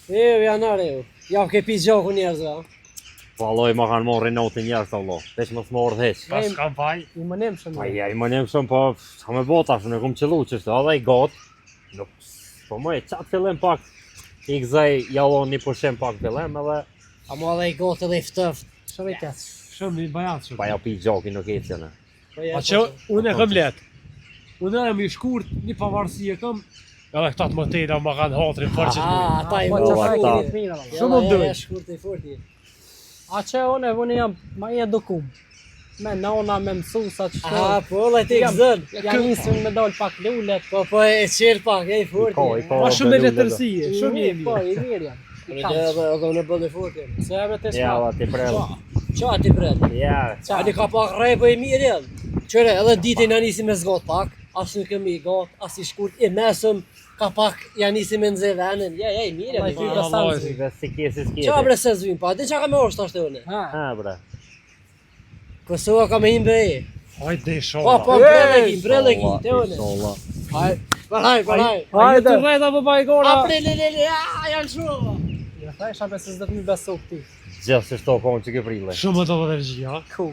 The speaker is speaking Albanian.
Janare, ja ke pi gjoku njerëzve. Valloj ma kanë morë notin njerëz Allah. Veç mos morë heç. Pas kam faj. I mënem shumë. Ai më nem shumë po ka me bota shumë, kom qellu çështë, edhe i got. Nuk po më çat fillim pak. I gzaj jallon një pushim pak fillim edhe A mo edhe i gotë edhe i ftëft. Shumë i keq. Shumë i bajat shumë. pa ja pi gjokin nuk e cënë. A që unë e kam let. Unë jam i shkurt, një pavarësi e kam. Edhe këta të më tejda më kanë hatrin fort që t'muj. Ata i Po, ata. Shumë më dojnë. Shkurt i forti. A që unë jam ma i edukum. Me nona, me mësusa që Aha, po, la ti gëzën. Ja nisin me dal pak lullet. Po, e qirë pak, e i forti. Ma shumë me letërsie, shumë jemi. Po, i mirë jam. Edhe unë bëllë i forti. Se e me të Ja, shma. va ti prel. Qa ti bret? Ja. A di ka pak rej po i mirë janë. Qëre, edhe ditë na nisi me zgot pak. As nuk kemi got, as i shkurt. I mesëm, ka pak ja nisi me nxe venin. Ja, i mirë Allah i janë. fyr Allah, besanci. Si kesi sketi. Qa bre se zvim pa, di qa ka me orë shtë une. Ha bre. Kosova ka me himbe e. Hajde Po, shola. po, brele ki, te une. Haj, paraj. Hajde. Të rrejta për bajgora. Apre, le, janë shumë. Ja thaj, shape se s'do të mi besu këti. Gjithë se shto konë që ke prille. Shumë të energji, ha? Ku?